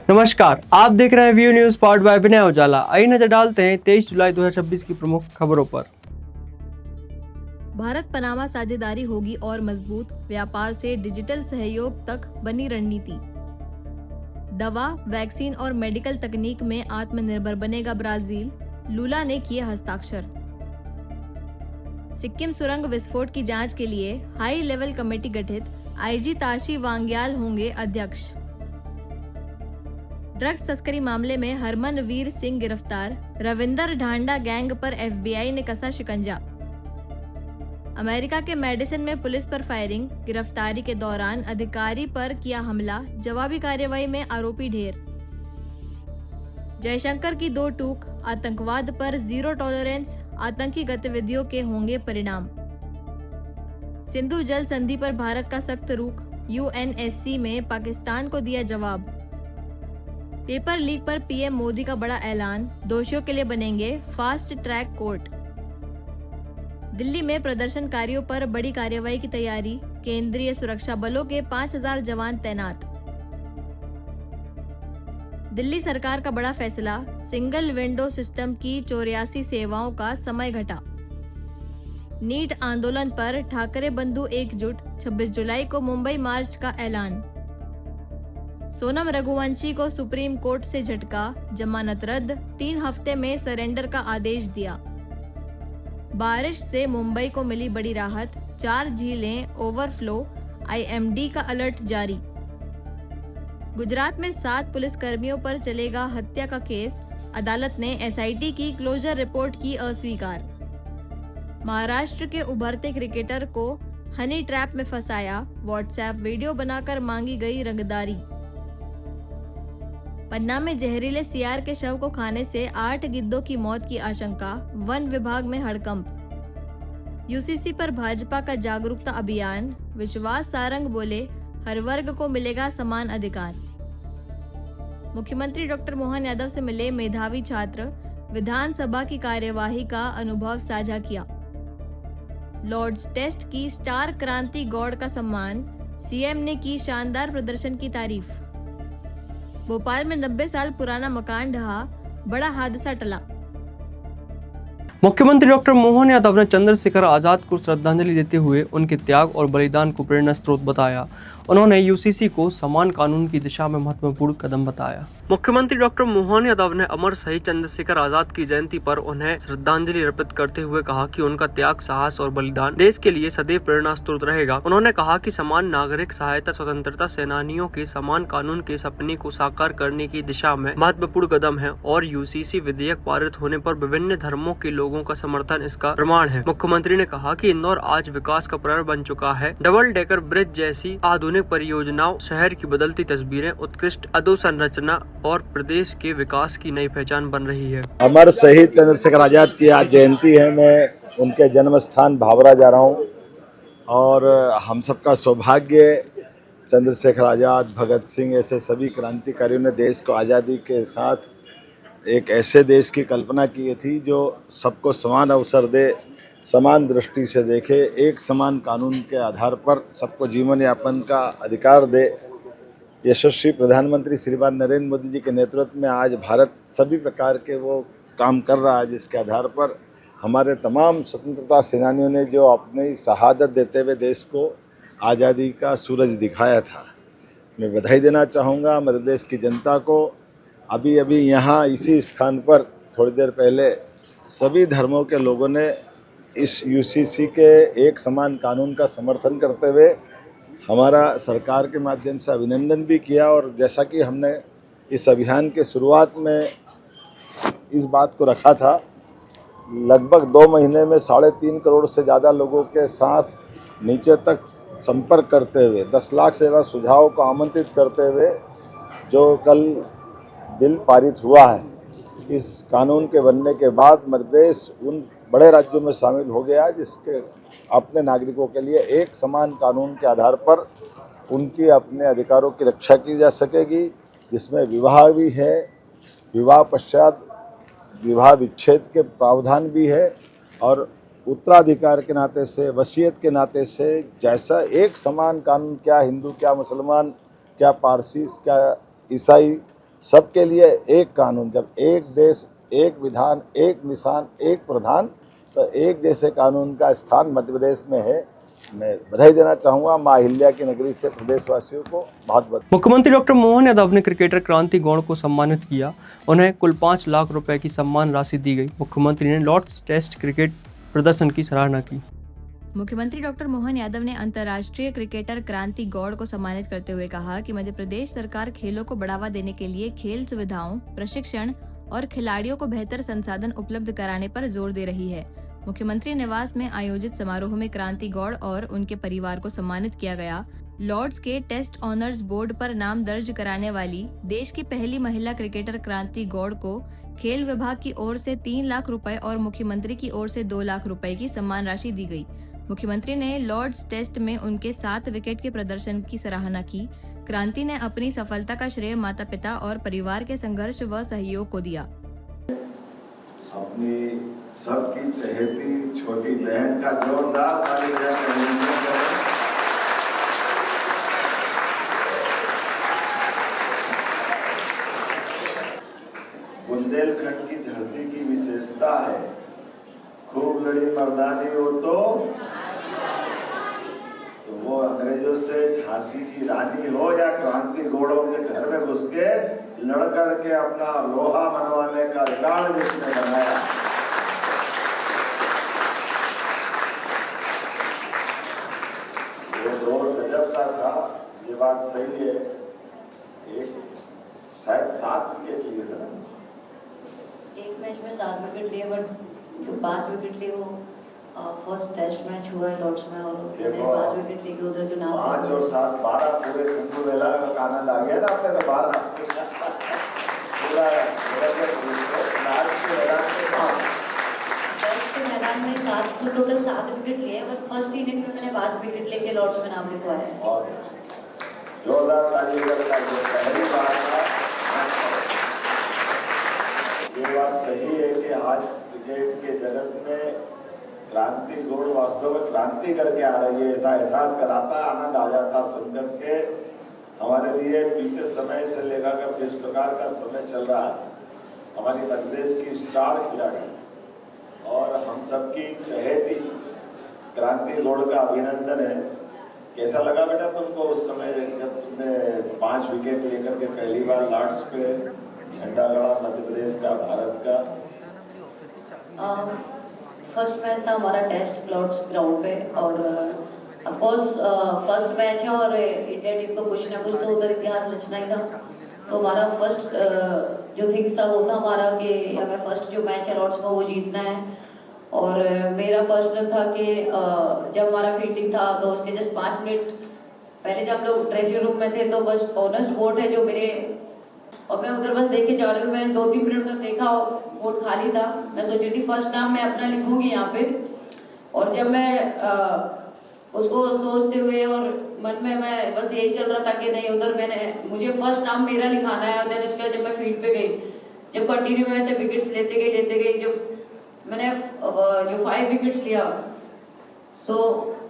नमस्कार, आप देख रहे हैं व्यू न्यूज पावर्ड बाय विनय उजाला। आइए नजर डालते हैं 23 जुलाई 2026 की प्रमुख खबरों पर। भारत पनामा साझेदारी होगी और मजबूत, व्यापार से डिजिटल सहयोग तक बनी रणनीति। दवा, वैक्सीन और मेडिकल तकनीक में आत्मनिर्भर बनेगा ब्राजील, लूला ने किए हस्ताक्षर। सिक्किम सुरंग विस्फोट की जांच के लिए हाई लेवल कमेटी गठित, आईजी ताशी वांग्याल होंगे अध्यक्ष। ड्रग्स तस्करी मामले में हरमनवीर सिंह गिरफ्तार, रविंदर ढांडा गैंग पर एफबीआई ने कसा शिकंजा। अमेरिका के मेडिसन में पुलिस पर फायरिंग, गिरफ्तारी के दौरान अधिकारी पर किया हमला, जवाबी कार्रवाई में आरोपी ढेर। जयशंकर की दो टूक, आतंकवाद पर जीरो टॉलरेंस, आतंकी गतिविधियों के होंगे परिणाम। सिंधु जल संधि पर भारत का सख्त रुख, यूएनएससी में पाकिस्तान को दिया जवाब। पेपर लीक पर पीएम मोदी का बड़ा ऐलान, दोषियों के लिए बनेंगे फास्ट ट्रैक कोर्ट। दिल्ली में प्रदर्शनकारियों पर बड़ी कार्रवाई की तैयारी, केंद्रीय सुरक्षा बलों के 5000 जवान तैनात। दिल्ली सरकार का बड़ा फैसला, सिंगल विंडो सिस्टम की 84 सेवाओं का समय घटा। नीट आंदोलन पर ठाकरे बंधु एकजुट, 26 जुलाई को मुंबई मार्च का ऐलान। सोनम रघुवंशी को सुप्रीम कोर्ट से झटका, जमानत रद्द, 3 हफ्ते में सरेंडर का आदेश दिया। बारिश से मुंबई को मिली बड़ी राहत, 4 झीलें ओवरफ्लो, आईएमडी का अलर्ट जारी। गुजरात में 7 पुलिसकर्मियों पर चलेगा हत्या का केस, अदालत ने एसआईटी की क्लोजर रिपोर्ट की अस्वीकार। महाराष्ट्र के उभरते क्रिकेटर को हनी ट्रैप में फंसाया, व्हाट्सएप वीडियो बनाकर मांगी गई रंगदारी। पन्ना में जहरीले सियार के शव को खाने से 8 गिद्धों की मौत की आशंका, वन विभाग में हड़कंप। यूसीसी पर भाजपा का जागरूकता अभियान, विश्वास सारंग बोले हर वर्ग को मिलेगा समान अधिकार। मुख्यमंत्री डॉक्टर मोहन यादव से मिले मेधावी छात्र, विधानसभा की कार्यवाही का अनुभव साझा किया। लॉर्ड्स टेस्ट की स्टार क्रांति गौड़ का सम्मान, सीएम ने की शानदार प्रदर्शन की तारीफ। भोपाल में 90 साल पुराना मकान ढहा, बड़ा हादसा टला। मुख्यमंत्री डॉक्टर मोहन यादव ने चंद्रशेखर आजाद को श्रद्धांजलि देते हुए उनके त्याग और बलिदान को प्रेरणा स्रोत बताया। उन्होंने यूसीसी को समान कानून की दिशा में महत्वपूर्ण कदम बताया। मुख्यमंत्री डॉक्टर मोहन यादव ने अमर शहीद चंद्रशेखर आजाद की जयंती पर उन्हें श्रद्धांजलि अर्पित करते हुए कहा कि उनका त्याग, साहस और बलिदान देश के लिए सदैव प्रेरणा स्रोत रहेगा। उन्होंने कहा कि समान नागरिक सहायता स्वतंत्रता सेनानियों के समान कानून के सपने को साकार करने की दिशा में महत्वपूर्ण कदम है और यूसीसी विधेयक पारित होने पर विभिन्न धर्मों के लोगों का समर्थन इसका प्रमाण है। मुख्यमंत्री ने कहा कि इंदौर आज विकास का प्रारंभ बन चुका है। डबल डेकर ब्रिज जैसी आधुनिक परियोजनाओं शहर की बदलती तस्वीरें, उत्कृष्ट अधोसंरचना और प्रदेश के विकास की नई पहचान बन रही है। अमर शहीद चंद्रशेखर आजाद की आज जयंती है। मैं उनके जन्म स्थान भावरा जा रहा हूँ और हम सबका सौभाग्य, चंद्रशेखर आजाद, भगत सिंह ऐसे सभी क्रांतिकारियों ने देश को आज़ादी के साथ एक ऐसे देश की कल्पना की थी जो सबको समान अवसर दे, समान दृष्टि से देखे, एक समान कानून के आधार पर सबको जीवन यापन का अधिकार दे। यशस्वी प्रधानमंत्री श्रीमान नरेंद्र मोदी जी के नेतृत्व में आज भारत सभी प्रकार के वो काम कर रहा है जिसके आधार पर हमारे तमाम स्वतंत्रता सेनानियों ने जो अपनी शहादत देते हुए देश को आज़ादी का सूरज दिखाया था। मैं बधाई देना चाहूँगा मध्य प्रदेश की जनता को। अभी यहाँ इसी स्थान पर थोड़ी देर पहले सभी धर्मों के लोगों ने इस यूसीसी के एक समान कानून का समर्थन करते हुए हमारा सरकार के माध्यम से अभिनंदन भी किया। और जैसा कि हमने इस अभियान के शुरुआत में इस बात को रखा था, लगभग 2 महीने में 3.5 करोड़ से ज़्यादा लोगों के साथ नीचे तक संपर्क करते हुए 10 लाख से ज़्यादा सुझाव को आमंत्रित करते हुए जो कल बिल पारित हुआ है, इस कानून के बनने के बाद मध्य प्रदेश उन बड़े राज्यों में शामिल हो गया जिसके अपने नागरिकों के लिए एक समान कानून के आधार पर उनकी अपने अधिकारों की रक्षा की जा सकेगी, जिसमें विवाह भी है, विवाह पश्चात विवाह विच्छेद के प्रावधान भी है और उत्तराधिकार के नाते से, वसीयत के नाते से, जैसा एक समान कानून, क्या हिंदू, क्या मुसलमान, क्या पारसी, क्या ईसाई, सबके लिए एक कानून, जब एक देश एक विधान एक निशान एक प्रधान, तो एक जैसे कानून का स्थान मध्य प्रदेश में है। मैं बधाई देना चाहूँगा माँ अहिल्या की नगरी से प्रदेशवासियों को बहुत बहुत। मुख्यमंत्री डॉक्टर मोहन यादव ने क्रिकेटर क्रांति गौड़ को सम्मानित किया। उन्हें कुल 5 लाख रुपए की सम्मान राशि दी गई। मुख्यमंत्री ने लॉर्ड्स टेस्ट क्रिकेट प्रदर्शन की सराहना की। मुख्यमंत्री डॉक्टर मोहन यादव ने अंतर्राष्ट्रीय क्रिकेटर क्रांति गौड़ को सम्मानित करते हुए कहा कि मध्य प्रदेश सरकार खेलों को बढ़ावा देने के लिए खेल सुविधाओं, प्रशिक्षण और खिलाड़ियों को बेहतर संसाधन उपलब्ध कराने पर जोर दे रही है। मुख्यमंत्री निवास में आयोजित समारोह में क्रांति गौड़ और उनके परिवार को सम्मानित किया गया। लॉर्ड्स के टेस्ट ऑनर्स बोर्ड पर नाम दर्ज कराने वाली देश की पहली महिला क्रिकेटर क्रांति गौड़ को खेल विभाग की ओर से 3 लाख रुपए और मुख्यमंत्री की ओर से 2 लाख रुपए की सम्मान राशि दी गई। मुख्यमंत्री ने लॉर्ड्स टेस्ट में उनके 7 विकेट के प्रदर्शन की सराहना की। क्रांति ने अपनी सफलता का श्रेय माता पिता और परिवार के संघर्ष व सहयोग को दिया। अपनी सबकी चहेती छोटी बहन का जोरदार ताली बजाकर बुंदेलखंड की धरती की विशेषता है, खूब लड़ी मर्दानी हो तो वो अंग्रेजों से झांसी की रानी हो या क्रांति गौड़ों के घर में घुस के लड़ करके अपना लोहा मनवाने का रिकॉर्ड जिसने बनाया। वो दौर गजब का था, ये बात सही है। एक शायद 7 विकेट लिए था, एक मैच में 7 विकेट लिए, बट जो 5 विकेट लिए वो फर्स्ट टेस्ट मैच हुआ है लॉर्ड्स में, और 5 विकेट लेके उधर जो नाम 5 और 7 12 पूरे कुंभ मेला का आनंद आ गया ना अपने को। 12 पूरा टेस्ट के मैदान में 7 टोटल 7 विकेट लिए, बट फर्स्ट इनिंग में मैंने 5 विकेट लेके लॉर्ड्स में नाम लिखवाया है। और जोरदार ताली बजाकर पहली बार ये बात सही है कि आज क्रिकेट के जगत में क्रांति गौड़ वास्तव में क्रांति करके आ रही है, ऐसा एहसास कराता, आनंद आ जाता सुनकर के। हमारे लिए बीते समय से लेकर के जिस प्रकार का समय चल रहा है, हमारी मध्य प्रदेश की स्टार खिलाड़ी और हम सबकी चहेती क्रांति गौड़ का अभिनंदन है। कैसा लगा बेटा तुमको उस समय जब तुमने 5 विकेट लेकर के पहली बार लॉर्ड्स पे झंडा गड़ा मध्य प्रदेश का, भारत का? फर्स्ट मैच था हमारा टेस्ट लॉर्ड्स ग्राउंड पे, और ऑफकोर्स फर्स्ट मैच है और इंडिया टीम को कुछ ना कुछ तो उधर इतिहास रचना ही था। तो हमारा फर्स्ट जो थिंग्स था वो था हमारा कि हमें फर्स्ट जो मैच है लॉर्ड्स में वो जीतना है। और मेरा पर्सनल था कि जब हमारा फील्डिंग था तो उसके जस्ट 5 मिनट पहले जब हम लोग ड्रेसिंग रूम में थे तो बस ऑनर्स बोर्ड है जो मेरे, और मैं उधर बस देख के जा रही हूँ। मैंने 2-3 मिनट तक देखा बोर्ड खाली था। मैं सोच रही थी फर्स्ट नाम मैं अपना लिखूंगी यहाँ पे, और जब मैं उसको सोचते हुए और मन में मैं बस यही चल रहा था कि नहीं उधर मुझे फर्स्ट नाम मेरा लिखाना है। और देन उसके बाद जब मैं फील्ड पे गई, जब कंटिन्यू में ऐसे विकेट्स लेते गई, जब मैंने जो 5 विकेट्स लिया तो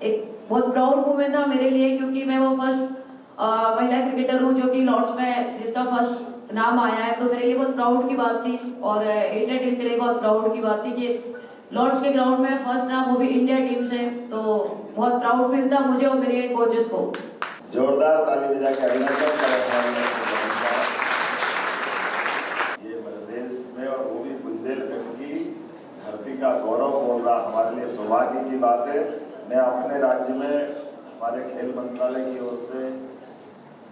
एक बहुत प्राउड मोमेंट था मेरे लिए, क्योंकि मैं वो फर्स्ट महिला क्रिकेटर हूँ जो कि लॉर्ड्स में जिसका फर्स्ट नाम आया है। तो मेरे लिए बहुत प्राउड की बात थी, और इंडिया टीम के लिए बहुत प्राउड की बात थी कि लॉर्ड्स के ग्राउंड में फर्स्ट नाम वो भी इंडिया टीम से। तो बहुत प्राउड फील था मुझे और मेरे कोचेस को। जोरदार ताली बजा के अभिनंदन करें। ये प्रदेश में और वो भी बुंदेलखंड की धरती का गौरव बोल रहा, हमारे लिए सौभाग्य की बात है। मैं अपने राज्य में हमारे खेल मंत्रालय की ओर से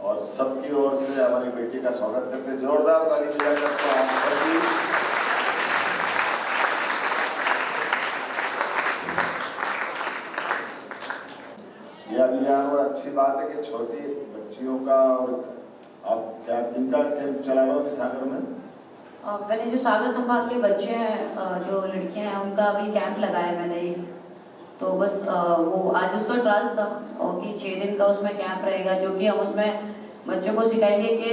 और सबकी ओर से हमारी बेटी का स्वागत करते हैं। जोरदार ताली बजाकर आप सभी ये अभियान, और अच्छी बात है कि छोटी बच्चियों का, और आप क्या किनका कैंप चला रहे हो सागर में? मैंने जो सागर संभाग के बच्चे हैं, जो लड़कियां हैं, उनका अभी कैंप लगाया मैंने एक। तो बस वो आज उसका ट्रायल्स था और कि 6 दिन का उसमें कैंप रहेगा, जो कि हम उसमें बच्चों को सिखाएंगे कि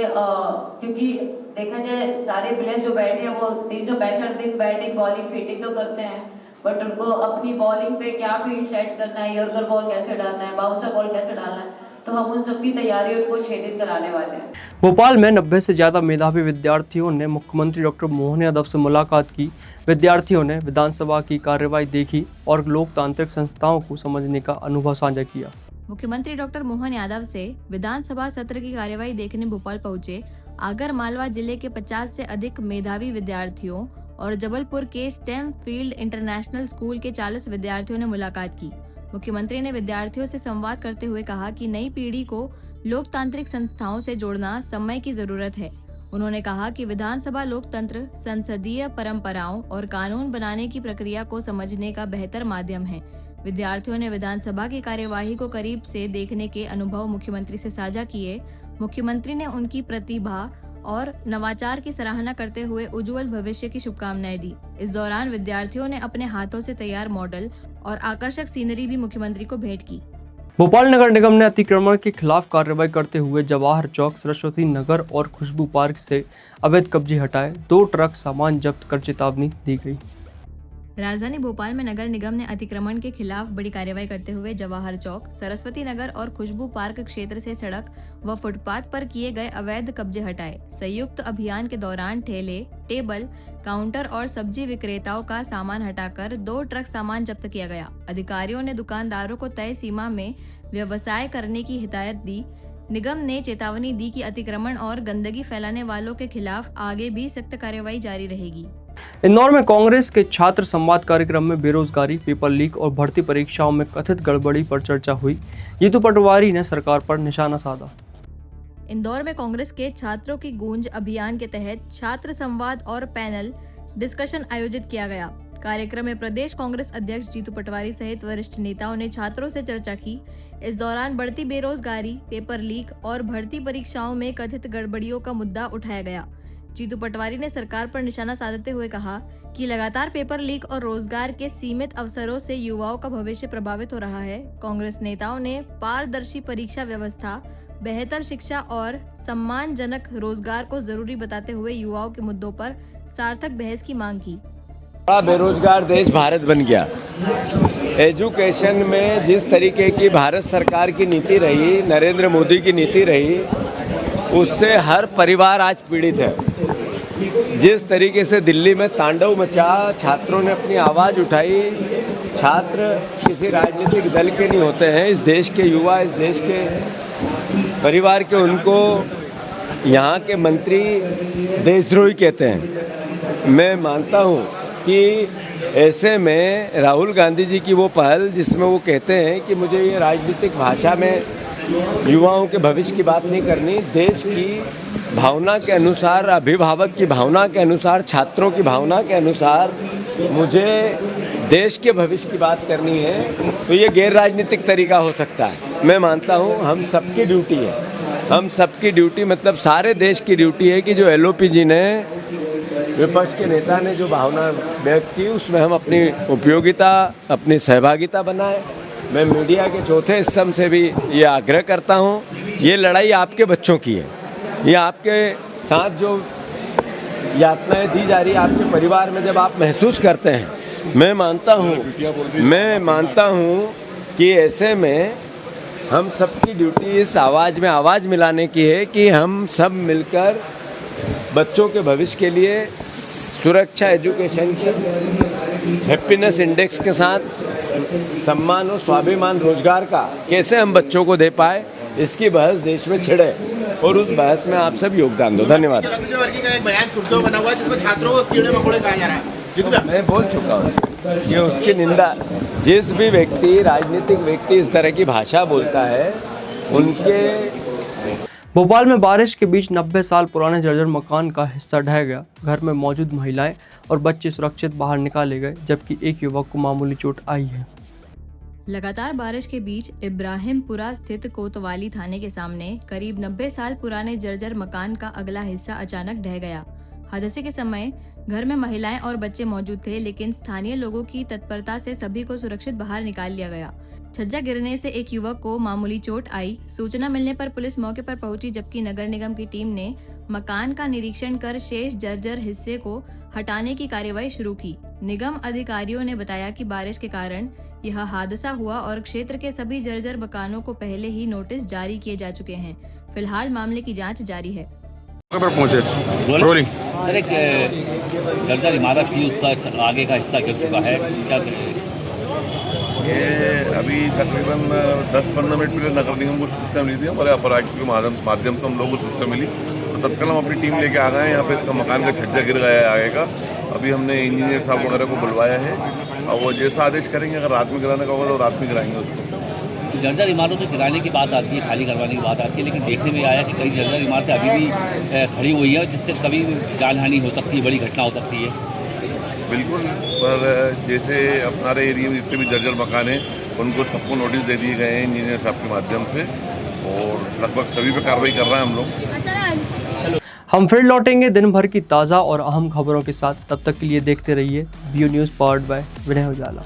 क्योंकि देखा जाए सारे प्लेयर्स जो बैठे हैं वो 365 दिन बैटिंग बॉलिंग फील्डिंग तो करते हैं, बट उनको अपनी बॉलिंग पे क्या फील्ड सेट करना है, यॉर्कर बॉल कैसे डालना है, बाउंसर बॉल कैसे डालना है, तो हम उन सब की तैयारियों को 6 दिन कराने वाले हैं। भोपाल में 90 से ज़्यादा मेधावी विद्यार्थियों ने मुख्यमंत्री डॉक्टर मोहन यादव से मुलाकात की। विद्यार्थियों ने विधानसभा की कार्यवाही देखी और लोकतांत्रिक संस्थाओं को समझने का अनुभव साझा किया। मुख्यमंत्री डॉक्टर मोहन यादव से विधानसभा सत्र की कार्यवाही देखने भोपाल पहुंचे आगर मालवा जिले के 50 से अधिक मेधावी विद्यार्थियों और जबलपुर के स्टेम फील्ड इंटरनेशनल स्कूल के 40 विद्यार्थियों ने मुलाकात की। मुख्यमंत्री ने विद्यार्थियों से संवाद करते हुए कहा कि नई पीढ़ी को लोकतांत्रिक संस्थाओं से जोड़ना समय की जरूरत है। उन्होंने कहा कि विधानसभा लोकतंत्र, संसदीय परंपराओं और कानून बनाने की प्रक्रिया को समझने का बेहतर माध्यम है। विद्यार्थियों ने विधानसभा की कार्यवाही को करीब से देखने के अनुभव मुख्यमंत्री से साझा किए। मुख्यमंत्री ने उनकी प्रतिभा और नवाचार की सराहना करते हुए उज्जवल भविष्य की शुभकामनाएं दी। इस दौरान विद्यार्थियों ने अपने हाथों से तैयार मॉडल और आकर्षक सीनरी भी मुख्यमंत्री को भेंट की। भोपाल नगर निगम ने अतिक्रमण के खिलाफ कार्रवाई करते हुए जवाहर चौक, सरस्वती नगर और खुशबू पार्क से अवैध कब्जे हटाए। 2 ट्रक सामान जब्त कर चेतावनी दी गई। राजधानी भोपाल में नगर निगम ने अतिक्रमण के खिलाफ बड़ी कार्रवाई करते हुए जवाहर चौक, सरस्वती नगर और खुशबू पार्क क्षेत्र से सड़क व फुटपाथ पर किए गए अवैध कब्जे हटाए। संयुक्त अभियान के दौरान ठेले, टेबल, काउंटर और सब्जी विक्रेताओं का सामान हटाकर 2 ट्रक सामान जब्त किया गया। अधिकारियों ने दुकानदारों को तय सीमा में व्यवसाय करने की हिदायत दी। निगम ने चेतावनी दी कि अतिक्रमण और गंदगी फैलाने वालों के खिलाफ आगे भी सख्त कार्रवाई जारी रहेगी। इंदौर में कांग्रेस के छात्र संवाद कार्यक्रम में बेरोजगारी, पेपर लीक और भर्ती परीक्षाओं में कथित गड़बड़ी पर चर्चा हुई। जीतू पटवारी ने सरकार पर निशाना साधा। इंदौर में कांग्रेस के छात्रों की गूंज अभियान के तहत छात्र संवाद और पैनल डिस्कशन आयोजित किया गया। कार्यक्रम में प्रदेश कांग्रेस अध्यक्ष जीतू पटवारी सहित वरिष्ठ नेताओं ने छात्रों से चर्चा की। इस दौरान बढ़ती बेरोजगारी, पेपर लीक और भर्ती परीक्षाओं में कथित गड़बड़ियों का मुद्दा उठाया गया। जीतू पटवारी ने सरकार पर निशाना साधते हुए कहा कि लगातार पेपर लीक और रोजगार के सीमित अवसरों से युवाओं का भविष्य प्रभावित हो रहा है। कांग्रेस नेताओं ने पारदर्शी परीक्षा व्यवस्था, बेहतर शिक्षा और सम्मानजनक रोजगार को जरूरी बताते हुए युवाओं के मुद्दों पर सार्थक बहस की मांग की। बड़ा बेरोजगार देश भारत बन गया। एजुकेशन में जिस तरीके की भारत सरकार की नीति रही, नरेंद्र मोदी की नीति रही, उससे हर परिवार आज पीड़ित है। जिस तरीके से दिल्ली में तांडव मचा, छात्रों ने अपनी आवाज़ उठाई। छात्र किसी राजनीतिक दल के नहीं होते हैं, इस देश के युवा, इस देश के परिवार के, उनको यहाँ के मंत्री देशद्रोही कहते हैं। मैं मानता हूँ कि ऐसे में राहुल गांधी जी की वो पहल जिसमें वो कहते हैं कि मुझे ये राजनीतिक भाषा में युवाओं के भविष्य की बात नहीं करनी, देश की भावना के अनुसार, अभिभावक की भावना के अनुसार, छात्रों की भावना के अनुसार मुझे देश के भविष्य की बात करनी है, तो ये गैर राजनीतिक तरीका हो सकता है। मैं मानता हूँ हम सबकी ड्यूटी है, हम सबकी ड्यूटी मतलब सारे देश की ड्यूटी है कि जो एलओपी जी ने, विपक्ष के नेता ने जो भावना व्यक्त की, उसमें हम अपनी उपयोगिता, अपनी सहभागिता बनाएं। मैं मीडिया के चौथे स्तंभ से भी ये आग्रह करता हूँ, ये लड़ाई आपके बच्चों की है, ये आपके साथ जो यातनाएं दी जा रही है आपके परिवार में जब आप महसूस करते हैं, मैं मानता हूँ कि ऐसे में हम सबकी ड्यूटी इस आवाज़ में आवाज़ मिलाने की है कि हम सब मिलकर बच्चों के भविष्य के लिए सुरक्षा, एजुकेशन की, हैप्पीनेस इंडेक्स के साथ सम्मान और स्वाभिमान रोजगार का कैसे हम बच्चों को दे पाए, इसकी बहस देश में छिड़े और उस बहस में आप सब योगदान दो। धन्यवाद। मैं बोल चुका हूँ उसमें, ये उसकी निंदा। जिस भी व्यक्ति, राजनीतिक व्यक्ति इस तरह की भाषा बोलता है, उनके। भोपाल में बारिश के बीच 90 साल पुराने जर्जर मकान का हिस्सा ढह गया। घर में मौजूद महिलाएं और बच्चे सुरक्षित बाहर निकाले गए, जबकि एक युवक को मामूली चोट आई है। लगातार बारिश के बीच इब्राहिमपुरा स्थित कोतवाली थाने के सामने करीब 90 साल पुराने जर्जर मकान का अगला हिस्सा अचानक ढह गया। हादसे के समय घर में महिलाएं और बच्चे मौजूद थे, लेकिन स्थानीय लोगों की तत्परता से सभी को सुरक्षित बाहर निकाल लिया गया। छज्जा गिरने से एक युवक को मामूली चोट आई। सूचना मिलने पर पुलिस मौके पर पहुंची, जबकि नगर निगम की टीम ने मकान का निरीक्षण कर शेष जर्जर हिस्से को हटाने की कार्यवाही शुरू की। निगम अधिकारियों ने बताया कि बारिश के कारण यह हादसा हुआ और क्षेत्र के सभी जर्जर मकानों को पहले ही नोटिस जारी किए जा चुके हैं। फिलहाल मामले की जांच जारी है। पर पहुंचे रोलिंग सर, एक जर्जर इमारत थी, उसका आगे का हिस्सा गिर चुका है, क्या करें? ये अभी तकरीबन 10-15 मिनट पहले नगर निगम को सूचना मिली थी, हमारे अपर आयुक्त के माध्यम से हम लोगों को सूचना मिली, तो तत्काल हम अपनी टीम लेके आ गए हैं। यहाँ पे इसका मकान का छज्जा गिर गया है आगे का। अभी हमने इंजीनियर साहब वगैरह को बुलवाया है और वो जैसा आदेश करेंगे, अगर रात में गिराने का होगा तो रात में गिराएंगे उसको। जर्जर इमारतों को गिराने की बात आती है, खाली करवाने की बात आती है, लेकिन देखने में आया कि कई जर्जर इमारतें अभी भी खड़ी हुई है, जिससे कभी जानहानि हो सकती है, बड़ी घटना हो सकती है। बिल्कुल, पर जैसे हमारे एरिया में जितने भी जर्जर मकान हैं उनको सबको नोटिस दे दिए गए हैं इंजीनियर साहब के माध्यम से, और लगभग सभी पे कार्रवाई कर रहे हैं हम लोग। हम फिर लौटेंगे दिन भर की ताज़ा और अहम खबरों के साथ। तब तक के लिए देखते रहिए view news powered by Vinay Ujala.